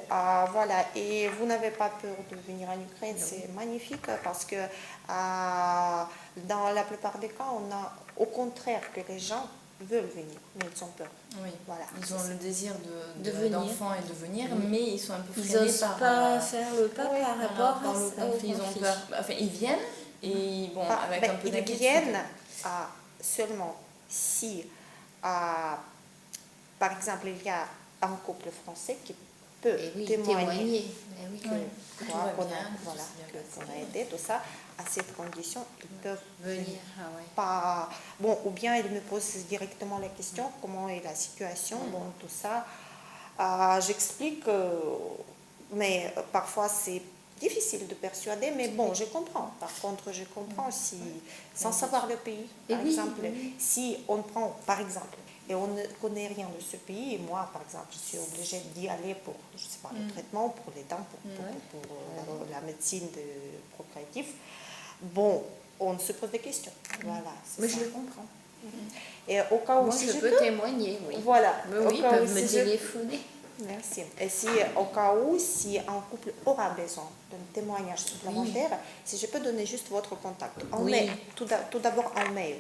voilà, et vous n'avez pas peur de venir en Ukraine, c'est magnifique parce que dans la plupart des cas, on a au contraire que les gens veulent venir, mais ils ont peur. Oui, Voilà, ils ont le désir De venir. d'enfant et de venir, mais ils sont un peu ils freinés n'osent par, pas faire le pas oui, par rapport au au conflit. Ils ont conflit. peur. Enfin, ils viennent et bon, avec Ben, un peu ils d'inquiétude. viennent seulement si, par exemple, il y a un couple français qui peut Et oui, témoigner témoigner. Eh oui, Oui. quoi, Tout va qu'on bien, a, tout voilà, s'est bien qu'on passé. a aidé, tout ça, à cette condition, ils peuvent venir. Ah ouais. pas. Bon, ou bien ils me posent directement la question comment est la situation, bon, tout ça. J'explique, mais parfois c'est difficile de persuader, mais bon, je comprends. Par contre, je comprends si, sans savoir le pays, Et par oui, exemple, oui. si on prend, par exemple, et on ne connaît rien de ce pays, et moi, par exemple, je suis obligée d'y aller pour, je sais pas, le traitement, pour les dents, pour la médecine procréative. Bon, on se pose des questions. Voilà. c'est Mais ça. je le comprends. Et au cas où Moi, si je peux peux, témoigner, oui. voilà. Mais au oui, ils cas où peuvent me si je- téléphoner. Merci. Et si, au cas où, si un couple aura besoin d'un témoignage supplémentaire, si je peux donner juste votre contact, en Oui. mail, tout d'abord en mail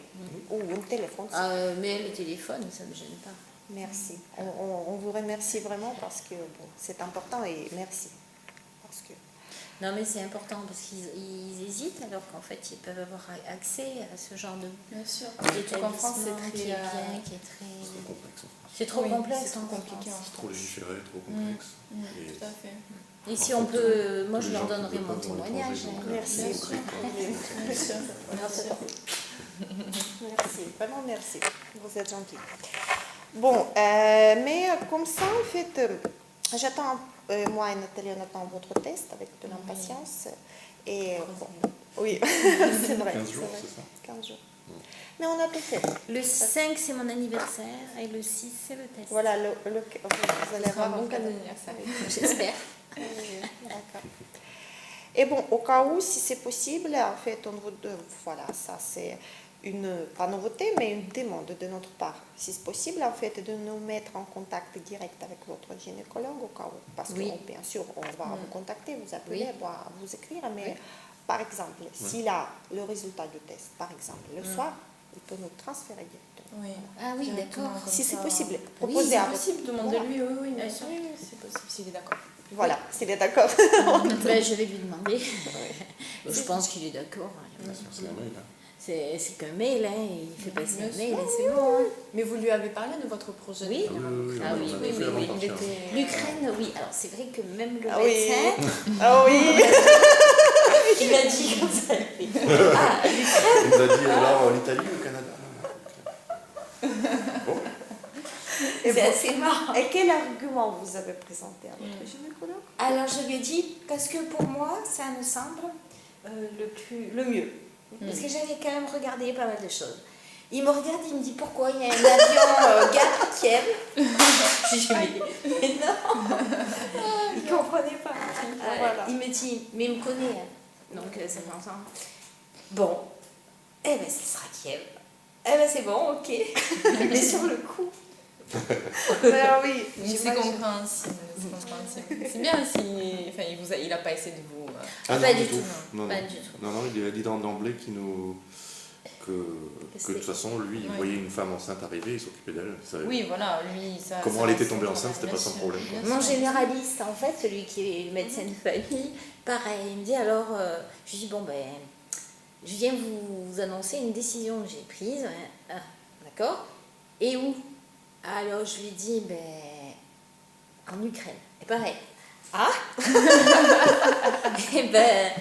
ou un téléphone. Mais le téléphone, ça ne me gêne pas. Merci. On vous remercie vraiment parce que bon, c'est important et merci. Parce que Non, mais c'est important parce qu'ils hésitent alors qu'en fait, ils peuvent avoir accès à ce genre de Bien sûr. d'établissement Surtout qu'en France, c'est qui très. est bien, qui est très... C'est complexe en France. C'est trop Oui, complexe. c'est trop en compliqué France. en C'est trop légiféré, trop complexe. Et Tout à fait. Et si En on fait, peut... Moi, tous je les leur gens qui donnerai veulent mon pas vont à témoignage. l'étranger, hein. donc, Merci. c'est compris, quoi. Bien sûr. Bien sûr. merci, vraiment merci. Vous êtes gentil. Bon, mais comme ça, en fait, j'attends, moi et Nathalie, on attend votre test avec de l'impatience. Et bon, oui, c'est vrai. 15 jours, vrai. c'est ça 15 jours. Mais on a tout fait. Le 5, c'est mon anniversaire et le 6, c'est le test. Voilà, vous allez Ce sera un voir. bon en fait. cadeau d'anniversaire. J'espère. Oui, d'accord. Et bon, au cas où, si c'est possible, en fait, voilà, ça c'est pas nouveauté, mais une demande de notre part. Si c'est possible, en fait, de nous mettre en contact direct avec votre gynécologue, au cas où. Parce Oui. que, bien sûr, on va vous contacter, vous appeler, Oui. vous écrire, mais par exemple, s'il a le résultat du test, par exemple, le soir, il peut nous transférer directement. Oui. Ah oui, Directement, d'accord. comme Si c'est ça. possible, Oui, proposez c'est à possible, votre... demandez-lui, Voilà. oui, bien sûr. Oui, c'est possible, s'il est d'accord. Voilà, s'il est d'accord. Ben, je vais lui demander. Je pense qu'il est d'accord. C'est un mail. Hein. C'est qu'un mail, hein. Il fait passer Bien un sûr. mail et c'est bon. Hein. Mais vous lui avez parlé de votre projet Oui. de faire Ah on oui, a oui, tout fait oui, avant oui. de partir. L'Ukraine, oui. Alors c'est vrai que même le Ah oui. médecin, Ah oui. il a dit comme ça. Il nous a dit alors l'Italie ou le Canada. Bon. C'est assez marrant. Et quel argument vous avez présenté à votre gynécologue? Alors je lui ai dit, parce que pour moi, ça me semble le mieux. Parce que j'avais quand même regardé pas mal de choses. Il me regarde, il me dit pourquoi il y a un avion Gap-Kiev. Je dis mais non. Il comprenait pas. Voilà. Il me dit, mais il me connaît. Hein. Donc ça fait ensemble. Bon, eh ben ce sera Kiev. Eh ben c'est bon, ok. Mais sur le coup. Ben oui, Mais c'est j'imagine. compréhensible. C'est bien si. Enfin, il n'a pas essayé de vous. Ah, Pas non, du tout. Non, Pas non. du tout. Non, non, il a dit d'emblée que de toute façon, lui, il voyait une femme enceinte arriver, il s'occupait d'elle. Il savait Oui, voilà, lui, ça. comment ça elle était va, tombée ça enceinte, va, c'était bien pas son sûr. problème. quoi. Bien Mon sûr. généraliste, en fait, celui qui est le médecin de famille, pareil, il me dit alors, je lui dis bon ben, je viens vous annoncer une décision que j'ai prise, hein. Ah, d'accord, et où? Alors je lui dis ben, en Ukraine, et pareil, ah, et ben,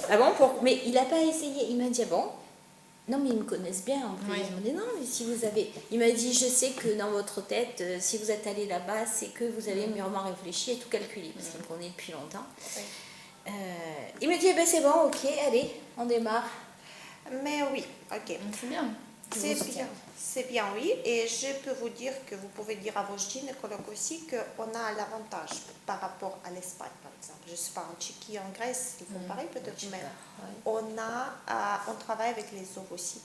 ah bon, mais il n'a pas essayé, il m'a dit ah bon. Non, mais ils me connaissent bien en plus. Oui. Ils m'ont dit non, mais si vous avez. Il m'a dit je sais que dans votre tête, si vous êtes allé là-bas, c'est que vous avez mûrement réfléchi et tout calculé, parce qu'il me connaît depuis longtemps. Oui. Il me dit eh ben, c'est bon, ok, allez, on démarre. Mais oui, ok. C'est bien. C'est bien, oui. Et je peux vous dire que vous pouvez dire à vos gynécologues aussi qu'on a l'avantage par rapport à l'Espagne, par exemple. Je ne sais pas, en Tchéquie, en Grèce, ils font pareil peut-être, mais on travaille avec les ovocytes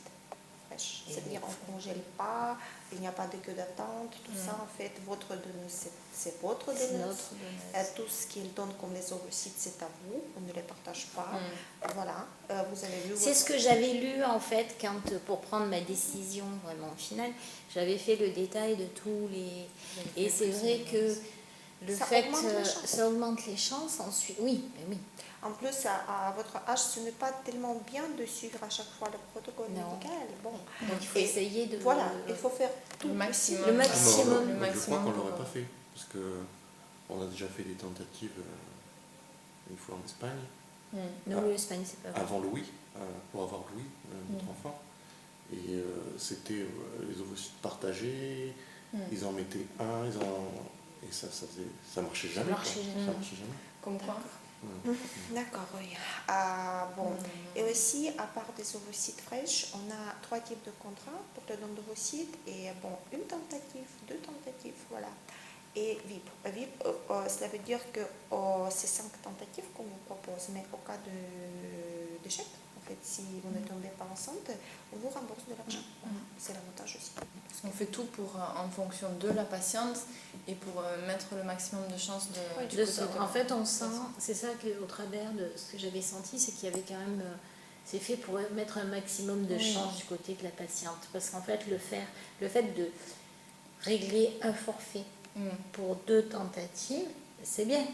fraîches. C'est-à-dire on ne congèle pas, il n'y a pas de queue d'attente, tout ça, en fait, votre donneuse, c'est votre C'est donneuse. notre donneuse. Tout ce qu'il donne comme les ovocytes, c'est à vous, on ne les partage pas. Voilà, vous avez vu. C'est ce que j'avais lu en fait quand pour prendre ma décision vraiment finale, j'avais fait le détail de tous les. Et c'est vrai que le Ça fait augmente les chances. ça augmente les chances ensuite. Oui, mais oui. En plus, à votre âge, ce n'est pas tellement bien de suivre à chaque fois le protocole Non. médical. Bon. Donc il faut Et essayer de. Voilà, il faut faire tout Le possible. maximum. Le maximum. Non, Le je crois maximum qu'on pour- l'aurait pas fait, parce que on a déjà fait des tentatives une fois en Espagne, Non, l'Espagne, c'est pas vrai. avant Louis, pour avoir Louis, notre enfant. Et c'était les ovocytes partagés, ils en mettaient un, et ça marchait jamais. marchait quoi. jamais. Ça marchait jamais. Comme quoi? D'accord, oui. Bon. Et aussi, à part des ovocytes fraîches, on a 3 types de contrats pour le don d'ovocytes. Et bon, une tentative, 2 tentatives, voilà. Et VIP. VIP, cela veut dire que c'est 5 tentatives qu'on vous propose. Mais au cas d'échec, en fait, si vous ne tombez pas enceinte, on vous rembourse de l'argent. Voilà. C'est l'avantage aussi. On fait tout pour, en fonction de la patiente et pour mettre le maximum de chances de, du côté de En fait, on sent, c'est ça qu'au travers de ce que j'avais senti, c'est qu'il y avait quand même, c'est fait pour mettre un maximum de chance du côté de la patiente. Parce qu'en fait, le fait de régler un forfait pour 2 tentatives, c'est bien.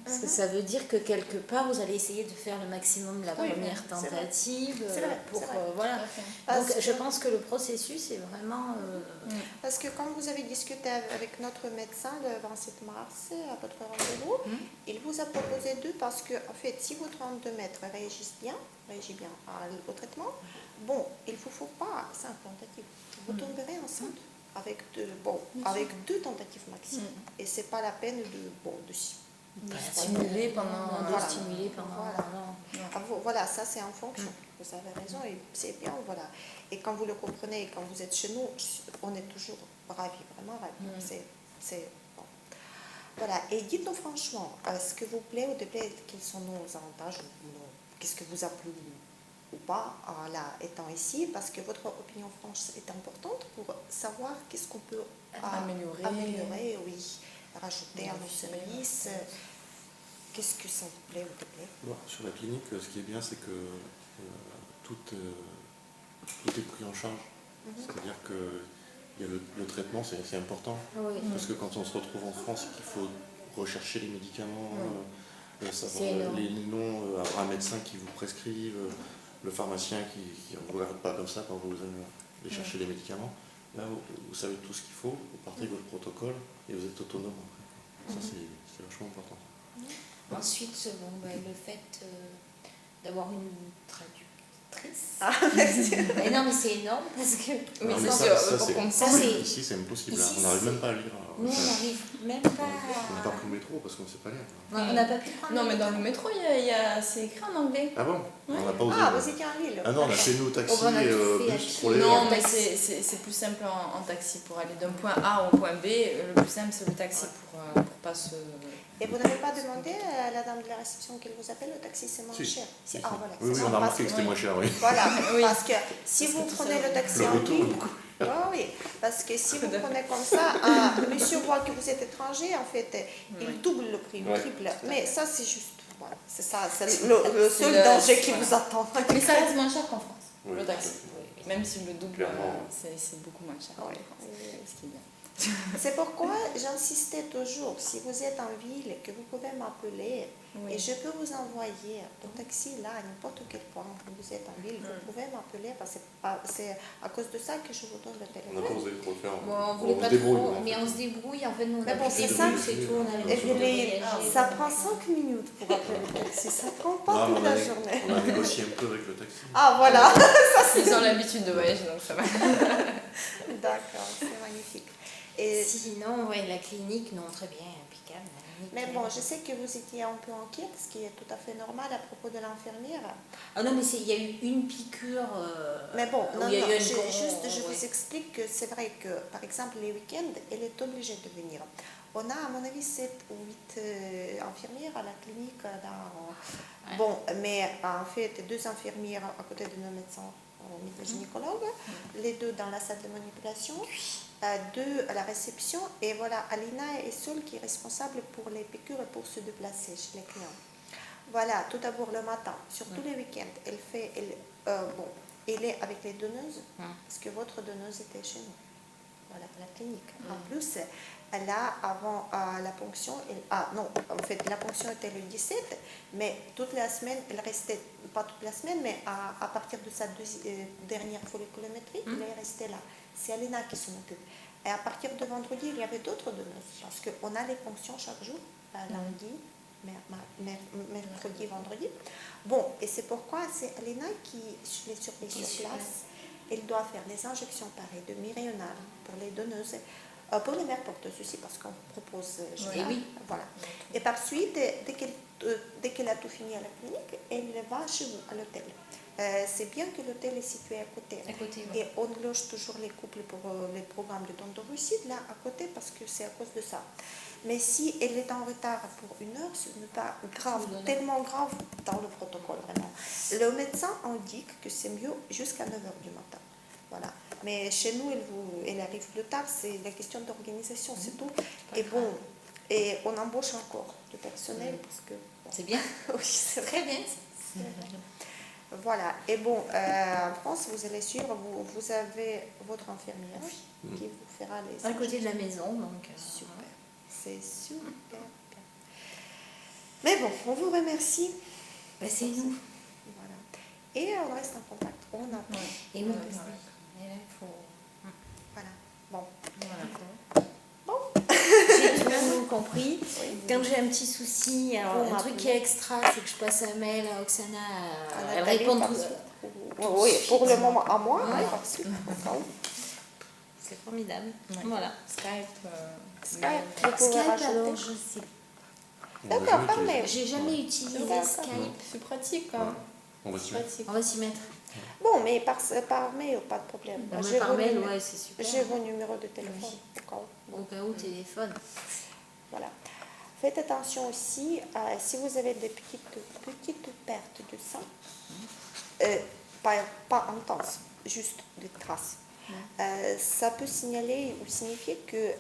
Parce que ça veut dire que quelque part, vous allez essayer de faire le maximum de la première tentative. C'est vrai, pour, c'est vrai. voilà. Parce Donc, je que- pense que le processus est vraiment... Parce que quand vous avez discuté avec notre médecin le 27 mars à votre rendez-vous, il vous a proposé 2 parce que, en fait, si votre endomètre réagit bien au traitement, bon, il ne vous faut pas 5 tentatives. Vous tomberez enceinte avec 2 tentatives maximum. Et ce n'est pas la peine de stimuler pendant. Voilà. stimuler pendant... Voilà. Voilà, ça c'est en fonction. Vous avez raison et c'est bien, voilà. Et quand vous le comprenez et quand vous êtes chez nous, on est toujours ravis, vraiment ravis. C'est bon. Voilà, et dites-nous franchement, ce que vous plaît ou déplaît, quels sont nos avantages, qu'est-ce que vous a plu ou pas là, étant ici, parce que votre opinion franche est importante pour savoir qu'est-ce qu'on peut Améliorer. oui, rajouter à nos services. Qu'est-ce que ça vous plaît ou te plaît? Bon, sur la clinique, ce qui est bien, c'est que tout est pris en charge. C'est-à-dire que il y a le traitement, c'est important. Oui. Parce que quand on se retrouve en France, il faut rechercher les médicaments, savoir C'est énorme. les noms, avoir un médecin qui vous prescrive, le pharmacien qui ne vous regarde pas comme ça quand vous allez chercher les médicaments. Là, vous savez tout ce qu'il faut, vous partez avec votre protocole et vous êtes autonome après. Ça, c'est vachement important. Ensuite, le fait d'avoir une traductrice. Ah, merci. Mais non, mais c'est énorme parce que. Oui, Non, mais c'est ça, sûr, c'est- pour ça, c'est- ici, c'est impossible. Ici, On n'arrive c'est- même pas à lire. Nous, on Enfin, n'arrive même on n'a pas. pas pris le métro parce qu'on ne sait pas lire. On n'a pas pu prendre. Non, mais dans le métro, c'est écrit en anglais. Ah bon? On n'a pas osé. Ah, vous étiez en Lille. Ah non, on a fait nous taxi Oh, bah, on a et tout fait à bus pied. pour les. Non, mais c'est plus simple en taxi pour aller d'un point A au point B. Le plus simple, c'est le taxi pour pas se. Et vous n'avez pas demandé à la dame de la réception qu'elle vous appelle, le taxi c'est moins Si, cher. si, Ah si. voilà. Oui, c'est on bon, a parce remarqué que que- c'était moins cher, oui. Voilà, Oui. parce que si Parce vous que tout prenez ça, le taxi Le en retour, ville, beaucoup. oui, parce que si vous prenez comme ça, monsieur voit que vous êtes étranger, en fait, il double le prix, le Ouais. triple. Mais ça c'est juste, voilà, c'est ça, c'est le seul le- danger qui voilà. vous attend. Mais ça reste moins cher qu'en France, Oui, le taxi. tout à fait. Même si le double, Clairement. c'est beaucoup moins cher. Ouais. Ce qui est bien. C'est pourquoi j'insistais toujours, si vous êtes en ville, que vous pouvez m'appeler Oui. et je peux vous envoyer le taxi là, à n'importe quel point où vous êtes en ville, vous pouvez m'appeler parce que c'est à cause de ça que je vous donne le On n'a téléphone. pas osé trop le faire. Bon, on On voulait se pas débrouille, trop, en mais fait. on se débrouille. En fait, nous, on Mais a bon, pris c'est des ça. bus et tout. On a Et puis ça voyager. prend 5 minutes pour appeler le taxi, ça prend pas Non, toute mais la journée. on a négocié un peu avec le taxi. Ah voilà, Ils ont l'habitude de voyager, donc ça va. d'accord, c'est magnifique. Et Sinon, ouais, la clinique, non, très bien, impeccable. mais nickel. bon, je sais que vous étiez un peu inquiète, ce qui est tout à fait normal à propos de l'infirmière. Ah non, mais il y a eu une piqûre. Mais bon, où non, il y a non, eu un je ouais. vous explique que c'est vrai que, par exemple, les week-ends, elle est obligée de venir. On a, à mon avis, 7 ou 8 infirmières à la clinique. Ouais. Bon, mais en fait, 2 infirmières à côté de nos médecins, gynécologues, les 2 dans la salle de manipulation, 2 à la réception, et voilà, Alina est seule qui est responsable pour les piqûres et pour se déplacer chez les clients. Voilà, tout d'abord le matin, sur tous les week-ends, elle est avec les donneuses, parce que votre donneuse était chez nous, voilà, à la clinique. En plus, elle a avant la ponction, non, en fait, la ponction était le 17, mais toute la semaine, elle restait, pas toute la semaine, mais à partir de sa dernière folliculométrie, elle est restée là. C'est Alina qui s'en occupe. Et à partir de vendredi, il y avait d'autres donneuses, parce qu'on a les ponctions chaque jour, lundi, mercredi, vendredi. Bon, et c'est pourquoi c'est Alina qui les surveille sur place. Elle doit faire les injections pareilles de Mirional pour les donneuses, pour les mères porteuses aussi, parce qu'on propose Et oui. voilà. Et par suite, dès qu'elle a tout fini à la clinique, elle va chez vous, à l'hôtel. C'est bien que l'hôtel est situé à côté. À côté, ouais. Et on loge toujours les couples pour les programmes de don d'ovocytes là à côté parce que c'est à cause de ça. Mais si elle est en retard pour 1 heure, ce n'est pas grave, tellement grave dans le protocole vraiment. Le médecin indique que c'est mieux jusqu'à 9 heures du matin. Voilà. Mais chez nous, elle arrive plus tard, c'est la question d'organisation, c'est tout. Et bon, et on embauche encore du personnel parce que... bon. C'est bien. Oui, c'est vrai. Très bien. Voilà. Et bon, en France, vous allez suivre, vous avez votre infirmière qui vous fera les... À côté de la maison, donc. Super. C'est super bien. Mais bon, on vous remercie. Bah, c'est nous. Voilà. Et on reste en contact. On attend. Et oui. Ouais. Et là, il faut. Voilà. Bon. Voilà. Bon. J'ai tout compris. Oui. Quand j'ai un petit souci, alors, Vous un truc qui est extra, c'est que je passe un mail à Oksana. Elle Nathalie, répond par tout. suite. Oui, pour le moment à moi, Ouais. par suite. Enfin, C'est formidable. Ouais. Voilà. Skype. Skype, vous pouvez Skype, rajouter. alors, je sais. On va D'accord, jamais par utiliser. mail. J'ai jamais utilisé D'accord. Skype. C'est pratique, Ouais. hein. On va s'y mettre. Pratique. On va s'y mettre. Bon, mais par mail, pas de problème. Non, mais J'ai par vos mail, numé- ouais, c'est super. J'ai vos numéros de téléphone. Oui. D'accord. Au cas où, téléphone. Voilà. Faites attention aussi, si vous avez des petites pertes de sang, pas intenses, juste des traces. Ça peut signaler ou signifier que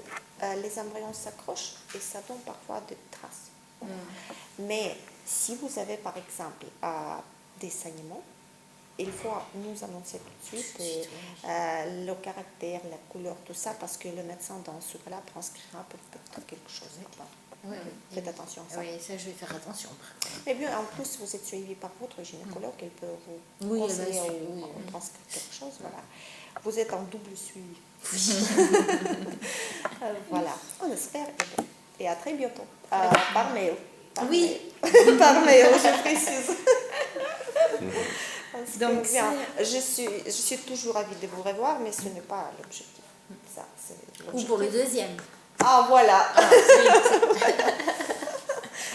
les embryons s'accrochent et ça donne parfois des traces. Mais si vous avez par exemple des saignements, il faut nous annoncer tout de suite le caractère, la couleur, tout ça, parce que le médecin dans ce cas-là prescrira peut-être quelque chose. Oui, Faites attention à ça. Oui, ça je vais faire attention. Et bien en plus, vous êtes suivi par votre gynécologue, elle peut vous Oui, conseiller oui. ou prescrire quelque chose. Voilà. Vous êtes en double suivi. Voilà, on espère. Et à très bientôt. Par mail. Oui. Par mail, je précise. Donc, bien, je suis toujours ravie de vous revoir, mais ce n'est pas l'objectif. Ça, c'est Ou l'objectif. pour le deuxième. Ah, voilà. Tout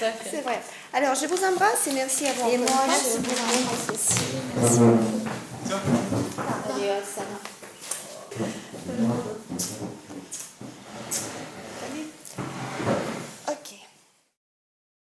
à fait. C'est vrai. Alors, je vous embrasse et merci à vous. Et moi, Merci je vous beaucoup. embrasse aussi. Merci beaucoup. Allez, ça va.